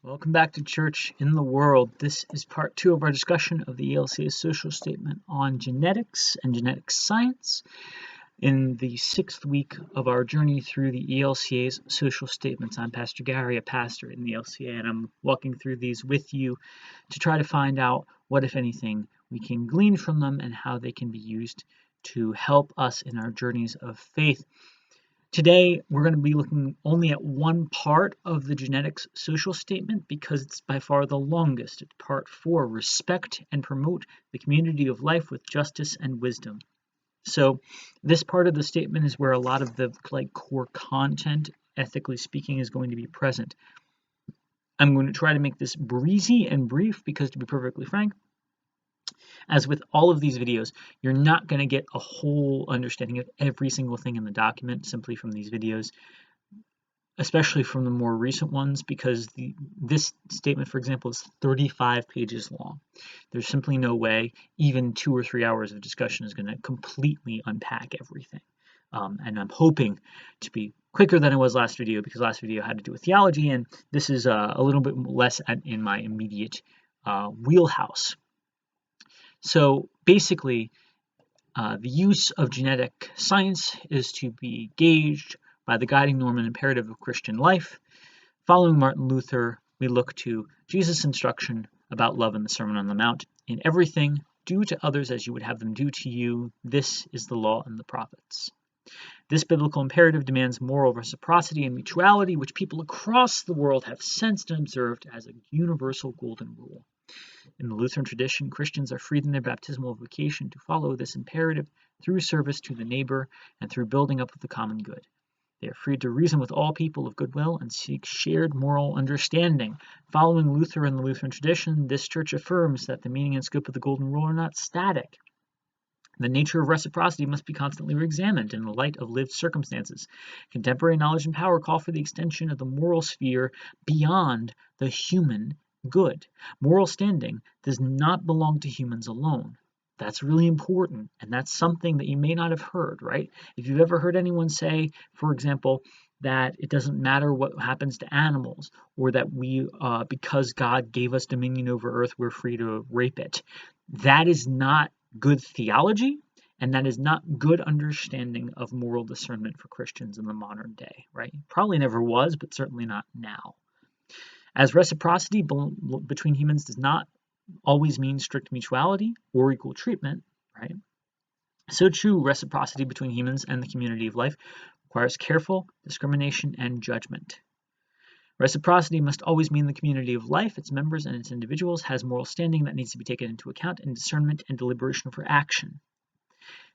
Welcome back to Church in the World. This is part 2 of our discussion of the ELCA's social statement on genetics and genetic science in the 6th week of our journey through the ELCA's social statements. I'm Pastor Gary, a pastor in the ELCA, and I'm walking through these with you to try to find out what, if anything, we can glean from them and how they can be used to help us in our journeys of faith. Today, we're going to be looking only at one part of the genetics social statement because it's by far the longest. It's part 4, respect and promote the community of life with justice and wisdom. So this part of the statement is where a lot of the core content, ethically speaking, is going to be present. I'm going to try to make this breezy and brief because, to be perfectly frank, as with all of these videos, you're not going to get a whole understanding of every single thing in the document simply from these videos, especially from the more recent ones, because this statement, for example, is 35 pages long. There's simply no way even 2 or 3 hours of discussion is going to completely unpack everything. And I'm hoping to be quicker than it was last video, because last video had to do with theology, and this is a little bit less in my immediate wheelhouse. So basically, the use of genetic science is to be gauged by the guiding norm and imperative of Christian life. Following Martin Luther, we look to Jesus' instruction about love in the Sermon on the Mount. In everything, do to others as you would have them do to you. This is the law and the prophets. This biblical imperative demands moral reciprocity and mutuality, which people across the world have sensed and observed as a universal golden rule. In the Lutheran tradition, Christians are freed in their baptismal vocation to follow this imperative through service to the neighbor and through building up of the common good. They are freed to reason with all people of goodwill and seek shared moral understanding. Following Luther and the Lutheran tradition, this church affirms that the meaning and scope of the golden rule are not static. The nature of reciprocity must be constantly re-examined in the light of lived circumstances. Contemporary knowledge and power call for the extension of the moral sphere beyond the human good. Moral standing does not belong to humans alone. That's really important, and that's something that you may not have heard, right? If you've ever heard anyone say, for example, that it doesn't matter what happens to animals, or that we, because God gave us dominion over earth, we're free to rape it. That is not good theology, and that is not good understanding of moral discernment for Christians in the modern day, right? Probably never was, but certainly not now. As reciprocity between humans does not always mean strict mutuality or equal treatment, right? So too, reciprocity between humans and the community of life requires careful discrimination and judgment. Reciprocity must always mean the community of life, its members and its individuals, has moral standing that needs to be taken into account in discernment and deliberation for action.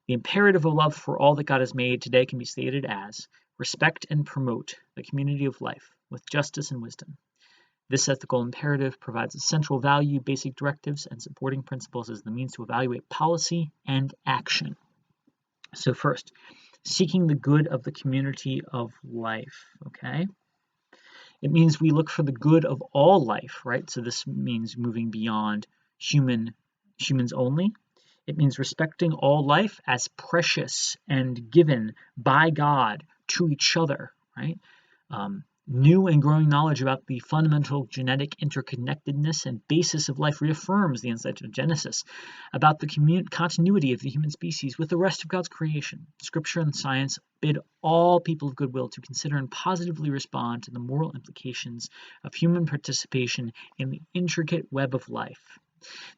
The imperative of love for all that God has made today can be stated as respect and promote the community of life with justice and wisdom. This ethical imperative provides a central value, basic directives, and supporting principles as the means to evaluate policy and action. So first, seeking the good of the community of life, okay? It means we look for the good of all life, right? So this means moving beyond humans only. It means respecting all life as precious and given by God to each other, right? New and growing knowledge about the fundamental genetic interconnectedness and basis of life reaffirms the insight of Genesis about the continuity of the human species with the rest of God's creation. Scripture and science bid all people of goodwill to consider and positively respond to the moral implications of human participation in the intricate web of life.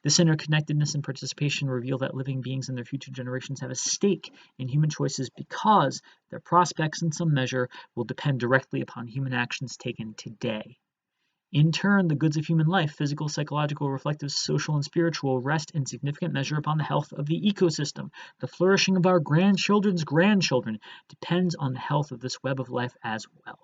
This interconnectedness and participation reveal that living beings and their future generations have a stake in human choices because their prospects in some measure will depend directly upon human actions taken today. In turn, the goods of human life, physical, psychological, reflective, social, and spiritual, rest in significant measure upon the health of the ecosystem. The flourishing of our grandchildren's grandchildren depends on the health of this web of life as well.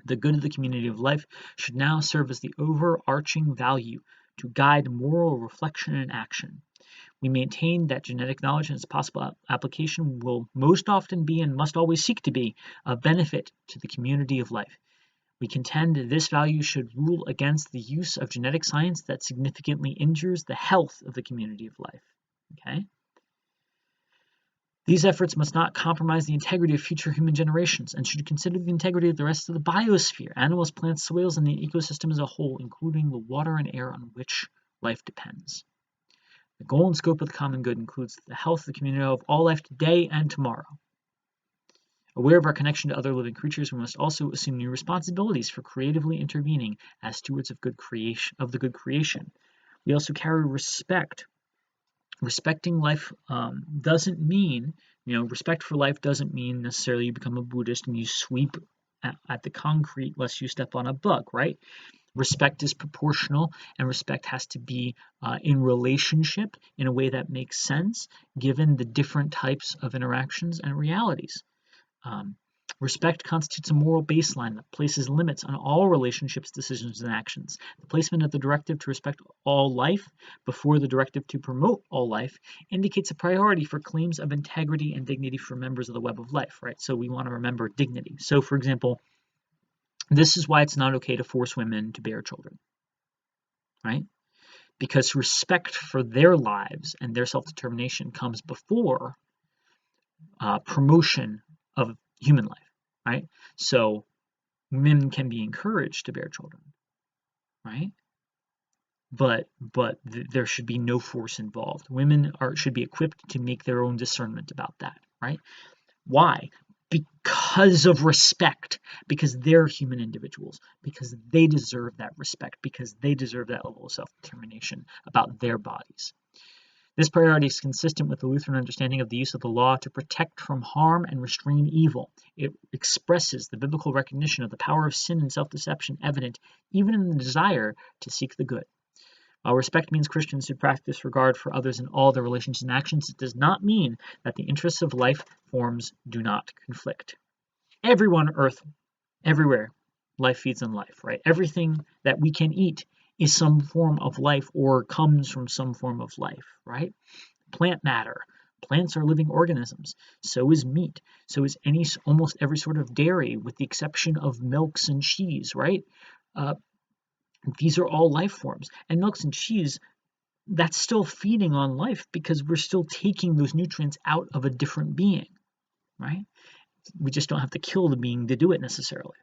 The good of the community of life should now serve as the overarching value to guide moral reflection and action. We maintain that genetic knowledge and its possible application will most often be and must always seek to be a benefit to the community of life. We contend this value should rule against the use of genetic science that significantly injures the health of the community of life. Okay? These efforts must not compromise the integrity of future human generations and should consider the integrity of the rest of the biosphere, animals, plants, soils, and the ecosystem as a whole, including the water and air on which life depends. The goal and scope of the common good includes the health of the community of all life today and tomorrow. Aware of our connection to other living creatures, we must also assume new responsibilities for creatively intervening as stewards of the good creation. We also carry respect. Respecting life doesn't mean, respect for life doesn't mean necessarily you become a Buddhist and you sweep at the concrete lest you step on a bug, right? Respect is proportional, and respect has to be in relationship in a way that makes sense given the different types of interactions and realities. Respect constitutes a moral baseline that places limits on all relationships, decisions, and actions. The placement of the directive to respect all life before the directive to promote all life indicates a priority for claims of integrity and dignity for members of the web of life, right? So we want to remember dignity. So, for example, this is why it's not okay to force women to bear children, right? Because respect for their lives and their self-determination comes before promotion of human life, right? So women can be encouraged to bear children, right? But there should be no force involved. Women should be equipped to make their own discernment about that, right? Why? Because of respect, because they're human individuals, because they deserve that respect, because they deserve that level of self-determination about their bodies. This priority is consistent with the Lutheran understanding of the use of the law to protect from harm and restrain evil. It expresses the biblical recognition of the power of sin and self-deception evident even in the desire to seek the good. While respect means Christians should practice regard for others in all their relations and actions, it does not mean that the interests of life forms do not conflict. Everyone on earth, everywhere, life feeds on life, right? Everything that we can eat is some form of life or comes from some form of life, right? Plant matter. Plants are living organisms. So is meat. So is almost every sort of dairy, with the exception of milks and cheese, right? These are all life forms. And milks and cheese, that's still feeding on life because we're still taking those nutrients out of a different being, right? We just don't have to kill the being to do it necessarily.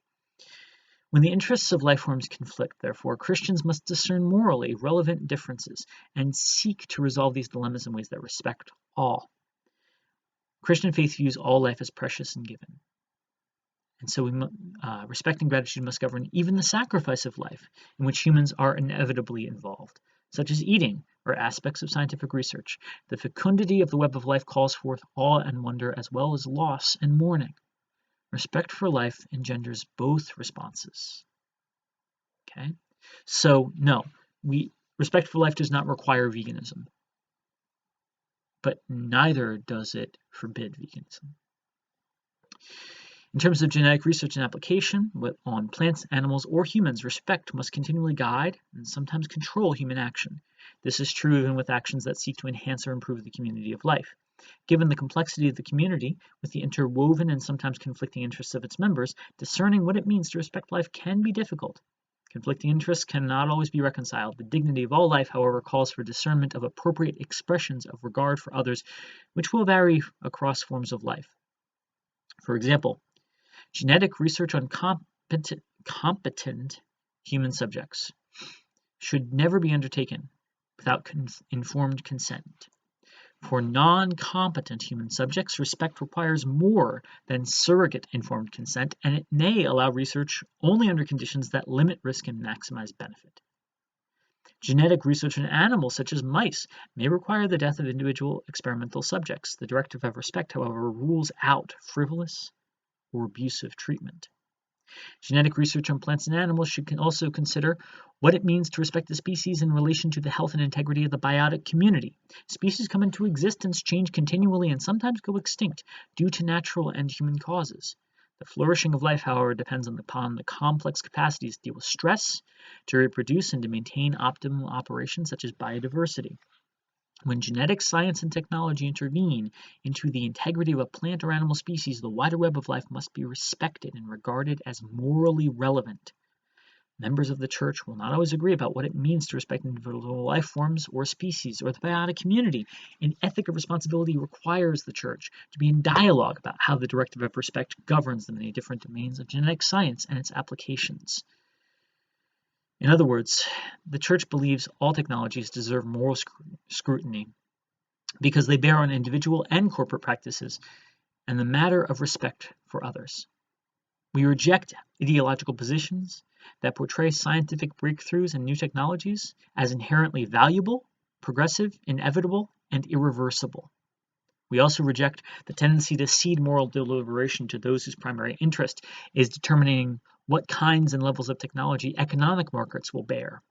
When the interests of life forms conflict, therefore, Christians must discern morally relevant differences and seek to resolve these dilemmas in ways that respect all. Christian faith views all life as precious and given. And so respect and gratitude must govern even the sacrifice of life in which humans are inevitably involved, such as eating or aspects of scientific research. The fecundity of the web of life calls forth awe and wonder as well as loss and mourning. Respect for life engenders both responses. Okay? So, no, respect for life does not require veganism, but neither does it forbid veganism. In terms of genetic research and application, on plants, animals, or humans, respect must continually guide and sometimes control human action. This is true even with actions that seek to enhance or improve the community of life. Given the complexity of the community, with the interwoven and sometimes conflicting interests of its members, discerning what it means to respect life can be difficult. Conflicting interests cannot always be reconciled. The dignity of all life, however, calls for discernment of appropriate expressions of regard for others, which will vary across forms of life. For example, genetic research on competent human subjects should never be undertaken without informed consent. For non-competent human subjects, respect requires more than surrogate informed consent, and it may allow research only under conditions that limit risk and maximize benefit. Genetic research on animals, such as mice, may require the death of individual experimental subjects. The directive of respect, however, rules out frivolous or abusive treatment. Genetic research on plants and animals should also consider what it means to respect the species in relation to the health and integrity of the biotic community. Species come into existence, change continually, and sometimes go extinct due to natural and human causes. The flourishing of life, however, depends upon the complex capacities to deal with stress, to reproduce, and to maintain optimal operations such as biodiversity. When genetic science and technology intervene into the integrity of a plant or animal species, the wider web of life must be respected and regarded as morally relevant. Members of the church will not always agree about what it means to respect individual life forms or species or the biotic community. An ethic of responsibility requires the church to be in dialogue about how the directive of respect governs the many different domains of genetic science and its applications. In other words, the church believes all technologies deserve moral scrutiny because they bear on individual and corporate practices and the matter of respect for others. We reject ideological positions that portray scientific breakthroughs and new technologies as inherently valuable, progressive, inevitable, and irreversible. We also reject the tendency to cede moral deliberation to those whose primary interest is determining what kinds and levels of technology economic markets will bear.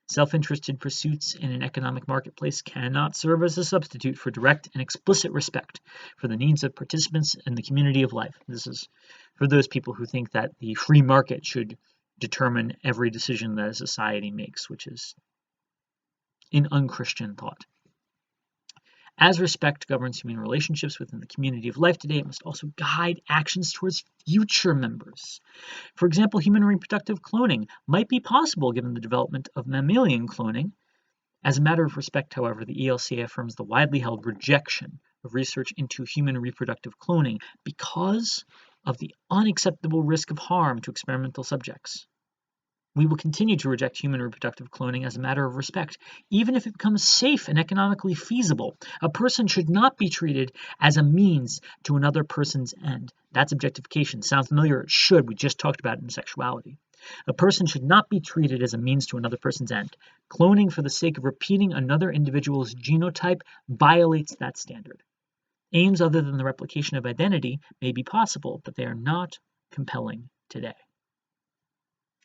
Self-interested pursuits in an economic marketplace cannot serve as a substitute for direct and explicit respect for the needs of participants in the community of life. This is for those people who think that the free market should determine every decision that a society makes, which is an unchristian thought. As respect governs human relationships within the community of life today, it must also guide actions towards future members. For example, human reproductive cloning might be possible given the development of mammalian cloning. As a matter of respect, however, the ELCA affirms the widely held rejection of research into human reproductive cloning because of the unacceptable risk of harm to experimental subjects. We will continue to reject human reproductive cloning as a matter of respect, even if it becomes safe and economically feasible. A person should not be treated as a means to another person's end. That's objectification. Sounds familiar? It should. We just talked about it in sexuality. A person should not be treated as a means to another person's end. Cloning for the sake of repeating another individual's genotype violates that standard. Aims other than the replication of identity may be possible, but they are not compelling today.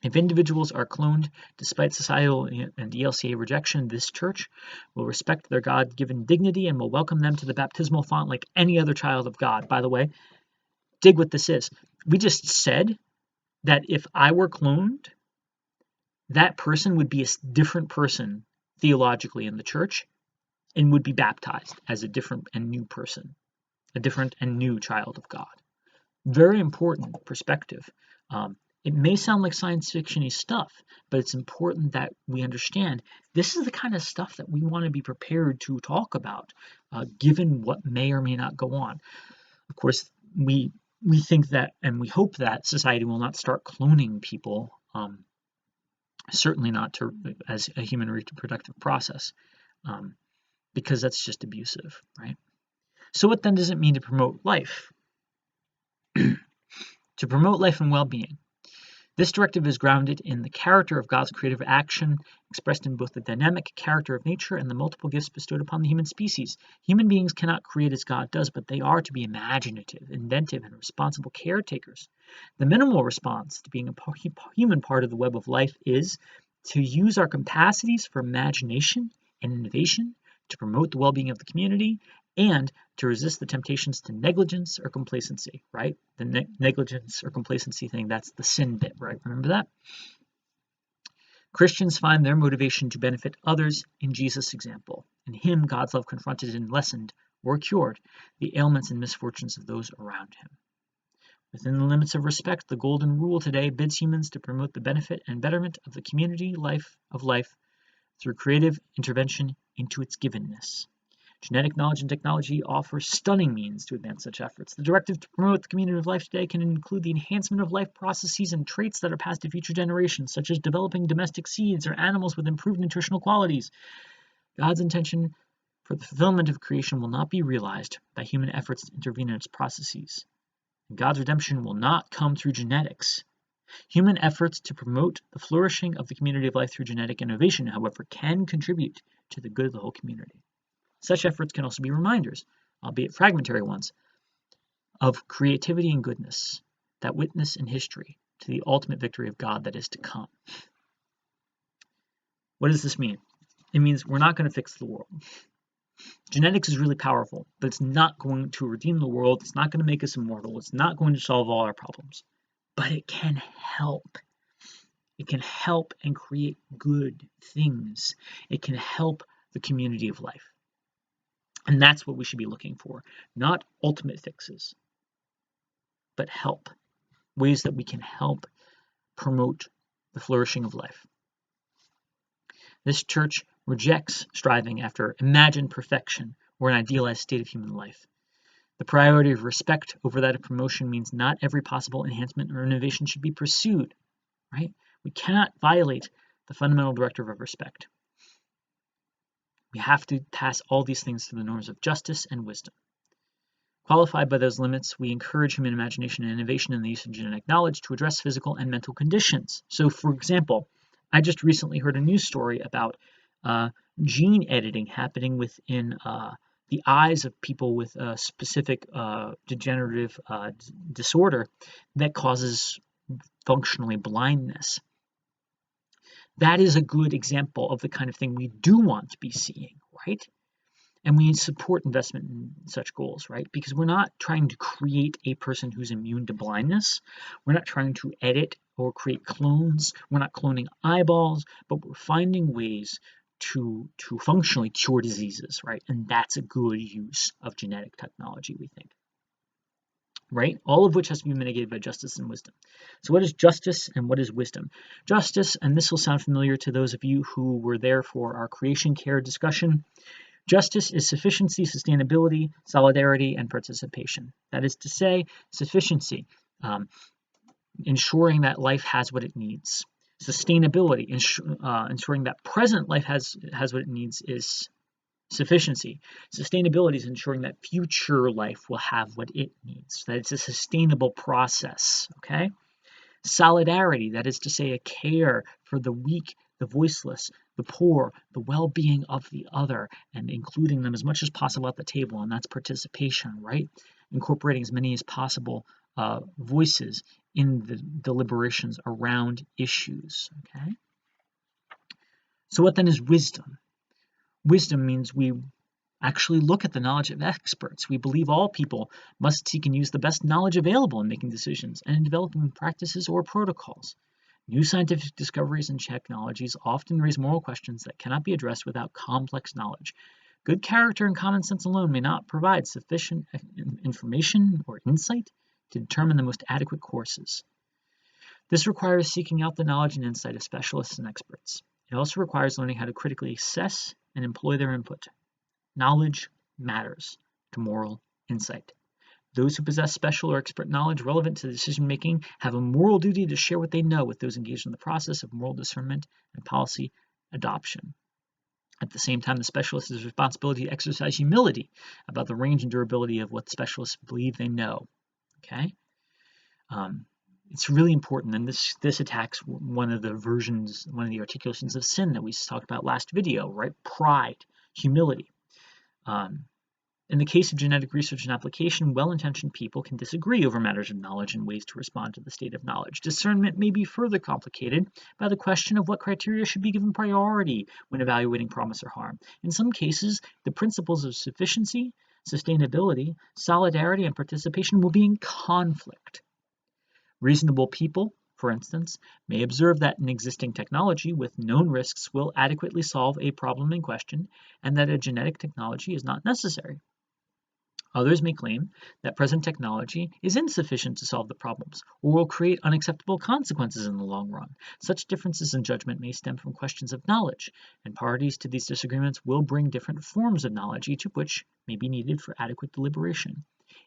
If individuals are cloned despite societal and ELCA rejection, this church will respect their God-given dignity and will welcome them to the baptismal font like any other child of God. By the way, dig what this is. We just said that if I were cloned, that person would be a different person theologically in the church and would be baptized as a different and new person, a different and new child of God. Very important perspective. It may sound like science fiction-y stuff, but it's important that we understand this is the kind of stuff that we want to be prepared to talk about, given what may or may not go on. Of course, we think that and we hope that society will not start cloning people, certainly not as a human reproductive process, because that's just abusive, right? So what then does it mean to promote life? To promote life and well-being. This directive is grounded in the character of God's creative action, expressed in both the dynamic character of nature and the multiple gifts bestowed upon the human species. Human beings cannot create as God does, but they are to be imaginative, inventive, and responsible caretakers. The minimal response to being a human part of the web of life is to use our capacities for imagination and innovation to promote the well-being of the community and to resist the temptations to negligence or complacency, right? The negligence or complacency thing, that's the sin bit, right? Remember that? Christians find their motivation to benefit others in Jesus' example. In him, God's love confronted and lessened or cured the ailments and misfortunes of those around him. Within the limits of respect, the golden rule today bids humans to promote the benefit and betterment of the community life through creative intervention into its givenness. Genetic knowledge and technology offer stunning means to advance such efforts. The directive to promote the community of life today can include the enhancement of life processes and traits that are passed to future generations, such as developing domestic seeds or animals with improved nutritional qualities. God's intention for the fulfillment of creation will not be realized by human efforts to intervene in its processes. And God's redemption will not come through genetics. Human efforts to promote the flourishing of the community of life through genetic innovation, however, can contribute to the good of the whole community. Such efforts can also be reminders, albeit fragmentary ones, of creativity and goodness that witness in history to the ultimate victory of God that is to come. What does this mean? It means we're not going to fix the world. Genetics is really powerful, but it's not going to redeem the world. It's not going to make us immortal. It's not going to solve all our problems. But it can help. It can help and create good things. It can help the community of life. And that's what we should be looking for. Not ultimate fixes, but help. Ways that we can help promote the flourishing of life. This church rejects striving after imagined perfection or an idealized state of human life. The priority of respect over that of promotion means not every possible enhancement or innovation should be pursued, right? We cannot violate the fundamental directive of respect. We have to pass all these things through the norms of justice and wisdom. Qualified by those limits, we encourage human imagination and innovation in the use of genetic knowledge to address physical and mental conditions. So, for example, I just recently heard a news story about gene editing happening within the eyes of people with a specific degenerative disorder that causes functionally blindness. That is a good example of the kind of thing we do want to be seeing, right? And we support investment in such goals, right? Because we're not trying to create a person who's immune to blindness. We're not trying to edit or create clones. We're not cloning eyeballs, but we're finding ways to functionally cure diseases, right? And that's a good use of genetic technology, we think. Right? All of which has to be mitigated by justice and wisdom. So what is justice and what is wisdom? Justice, and this will sound familiar to those of you who were there for our creation care discussion, justice is sufficiency, sustainability, solidarity, and participation. That is to say, sufficiency, ensuring that life has what it needs. Sustainability, ensuring that present life has what it needs, is sufficiency. Sustainability is ensuring that future life will have what it needs, that it's a sustainable process, okay? Solidarity, that is to say, a care for the weak, the voiceless, the poor, the well-being of the other, and including them as much as possible at the table, and that's participation, right? Incorporating as many as possible voices in the deliberations around issues, okay? So what then is wisdom? Wisdom means we actually look at the knowledge of experts. We believe all people must seek and use the best knowledge available in making decisions and in developing practices or protocols. New scientific discoveries and technologies often raise moral questions that cannot be addressed without complex knowledge. Good character and common sense alone may not provide sufficient information or insight to determine the most adequate courses. This requires seeking out the knowledge and insight of specialists and experts. It also requires learning how to critically assess and employ their input. Knowledge matters to moral insight. Those who possess special or expert knowledge relevant to decision-making have a moral duty to share what they know with those engaged in the process of moral discernment and policy adoption. At the same time, the specialist has a responsibility to exercise humility about the range and durability of what specialists believe they know. Okay? It's really important, and this attacks one of the articulations of sin that we talked about last video, right? Pride, humility. In the case of genetic research and application, well-intentioned people can disagree over matters of knowledge and ways to respond to the state of knowledge. Discernment may be further complicated by the question of what criteria should be given priority when evaluating promise or harm. In some cases, the principles of sufficiency, sustainability, solidarity, and participation will be in conflict. Reasonable people, for instance, may observe that an existing technology with known risks will adequately solve a problem in question and that a genetic technology is not necessary. Others may claim that present technology is insufficient to solve the problems or will create unacceptable consequences in the long run. Such differences in judgment may stem from questions of knowledge, and parties to these disagreements will bring different forms of knowledge, each of which may be needed for adequate deliberation.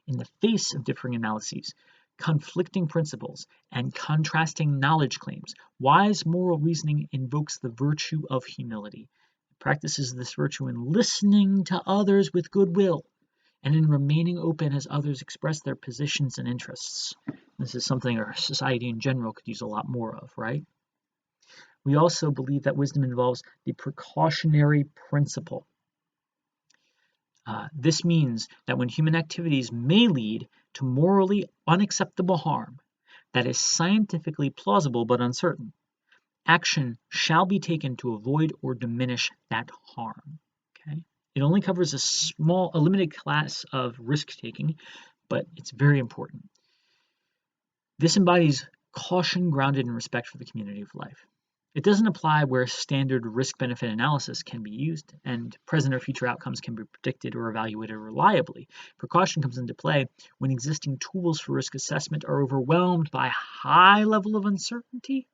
In the face of differing analyses, conflicting principles, and contrasting knowledge claims, wise moral reasoning invokes the virtue of humility. It practices this virtue in listening to others with goodwill and in remaining open as others express their positions and interests. This is something our society in general could use a lot more of, right? We also believe that wisdom involves the precautionary principle. This means that when human activities may lead to morally unacceptable harm that is scientifically plausible but uncertain, action shall be taken to avoid or diminish that harm. Okay? It only covers a limited class of risk-taking, but it's very important. This embodies caution grounded in respect for the community of life. It doesn't apply where standard risk-benefit analysis can be used and present or future outcomes can be predicted or evaluated reliably. Precaution comes into play when existing tools for risk assessment are overwhelmed by a high level of uncertainty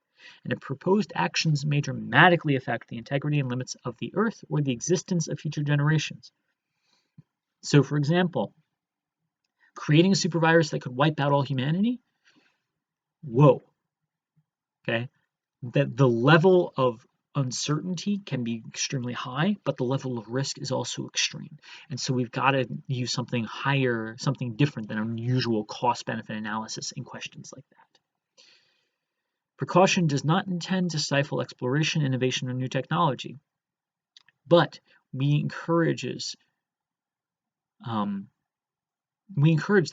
and if proposed actions may dramatically affect the integrity and limits of the Earth or the existence of future generations. So, for example, creating a supervirus that could wipe out all humanity? Whoa. Okay? The level of uncertainty can be extremely high, but the level of risk is also extreme. And so we've got to use something higher, something different than unusual cost-benefit analysis in questions like that. Precaution does not intend to stifle exploration, innovation, or new technology, but we encourage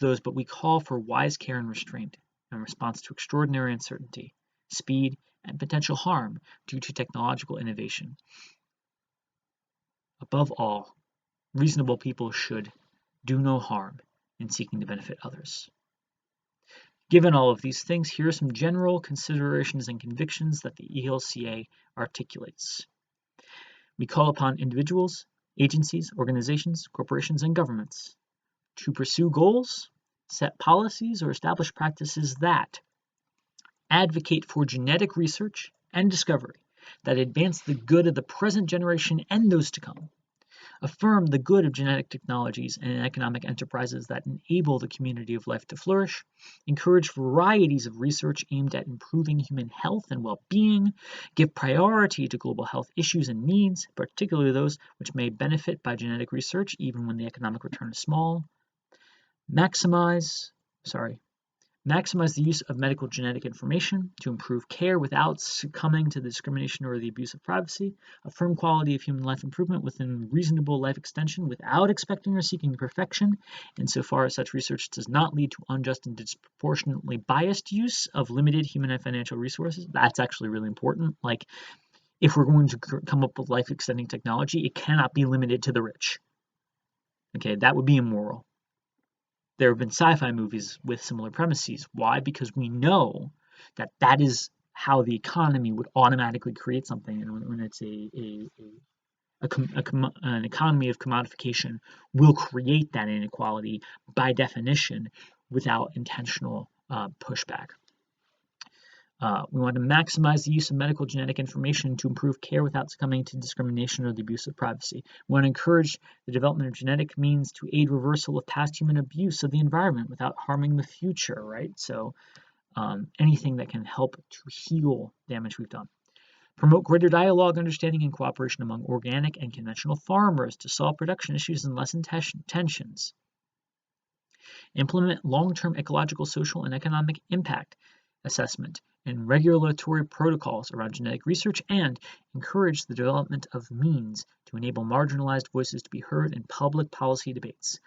those, but we call for wise care and restraint in response to extraordinary uncertainty, speed, and potential harm due to technological innovation. Above all, reasonable people should do no harm in seeking to benefit others. Given all of these things, here are some general considerations and convictions that the ELCA articulates. We call upon individuals, agencies, organizations, corporations, and governments to pursue goals, set policies, or establish practices that advocate for genetic research and discovery that advance the good of the present generation and those to come, affirm the good of genetic technologies and economic enterprises that enable the community of life to flourish, encourage varieties of research aimed at improving human health and well-being, give priority to global health issues and needs, particularly those which may benefit by genetic research even when the economic return is small, maximize the use of medical genetic information to improve care without succumbing to the discrimination or the abuse of privacy, affirm quality of human life improvement within reasonable life extension without expecting or seeking perfection, insofar as such research does not lead to unjust and disproportionately biased use of limited human and financial resources. That's actually really important. Like, if we're going to come up with life-extending technology, it cannot be limited to the rich. Okay, that would be immoral. There have been sci-fi movies with similar premises. Why? Because we know that that is how the economy would automatically create something, and when it's an economy of commodification, will create that inequality by definition without intentional pushback. We want to maximize the use of medical genetic information to improve care without succumbing to discrimination or the abuse of privacy. We want to encourage the development of genetic means to aid reversal of past human abuse of the environment without harming the future, right? So anything that can help to heal damage we've done. Promote greater dialogue, understanding, and cooperation among organic and conventional farmers to solve production issues and lessen tensions. Implement long-term ecological, social, and economic impact assessment and regulatory protocols around genetic research, and encourage the development of means to enable marginalized voices to be heard in public policy debates.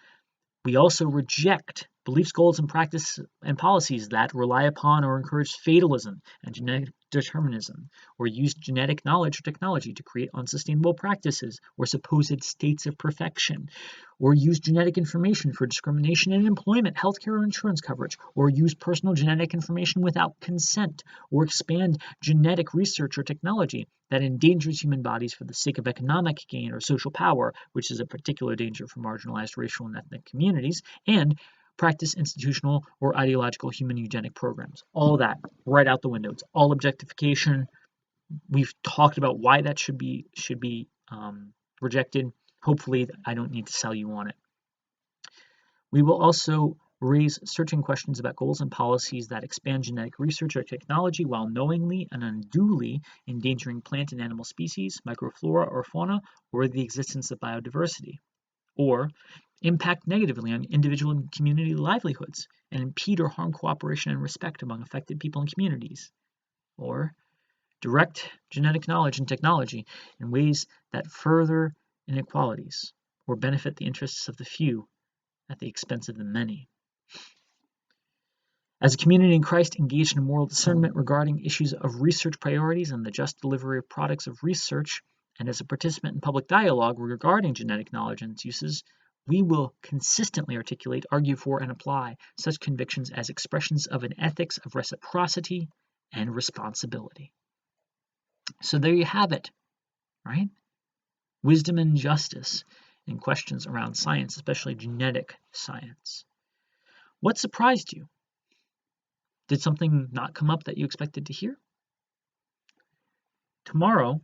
We also reject beliefs, goals, and practice and policies that rely upon or encourage fatalism and genetic determinism, or use genetic knowledge or technology to create unsustainable practices or supposed states of perfection, or use genetic information for discrimination in employment, healthcare, or insurance coverage, or use personal genetic information without consent, or expand genetic research or technology that endangers human bodies for the sake of economic gain or social power, which is a particular danger for marginalized racial and ethnic communities, and practice institutional or ideological human eugenic programs. All that right out the window. It's all objectification. We've talked about why that should be rejected. Hopefully, I don't need to sell you on it. We will also raise searching questions about goals and policies that expand genetic research or technology while knowingly and unduly endangering plant and animal species, microflora or fauna, or the existence of biodiversity, or impact negatively on individual and community livelihoods and impede or harm cooperation and respect among affected people and communities, or direct genetic knowledge and technology in ways that further inequalities or benefit the interests of the few at the expense of the many. As a community in Christ engaged in moral discernment regarding issues of research priorities and the just delivery of products of research, and as a participant in public dialogue regarding genetic knowledge and its uses, we will consistently articulate, argue for, and apply such convictions as expressions of an ethics of reciprocity and responsibility. So there you have it, right? Wisdom and justice in questions around science, especially genetic science. What surprised you? Did something not come up that you expected to hear? Tomorrow,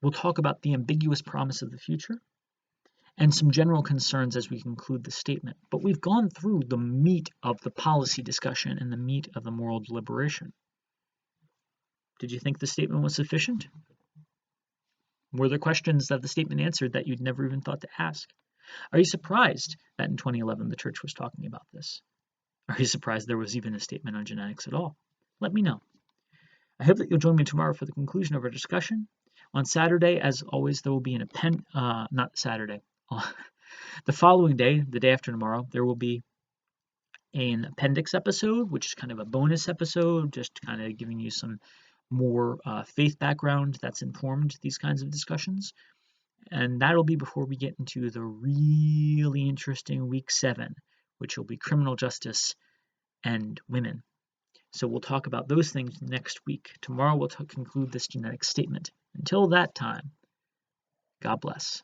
we'll talk about the ambiguous promise of the future and some general concerns as we conclude the statement. But we've gone through the meat of the policy discussion and the meat of the moral deliberation. Did you think the statement was sufficient? Were there questions that the statement answered that you'd never even thought to ask? Are you surprised that in 2011 the church was talking about this? Are you surprised there was even a statement on genetics at all? Let me know. I hope that you'll join me tomorrow for the conclusion of our discussion. On Saturday, as always, there will be not Saturday. The following day, the day after tomorrow, there will be an appendix episode, which is kind of a bonus episode, just kind of giving you some more faith background that's informed these kinds of discussions. And that'll be before we get into the really interesting week 7, which will be criminal justice and women. So we'll talk about those things next week. Tomorrow we'll conclude this genetic statement. Until that time, God bless.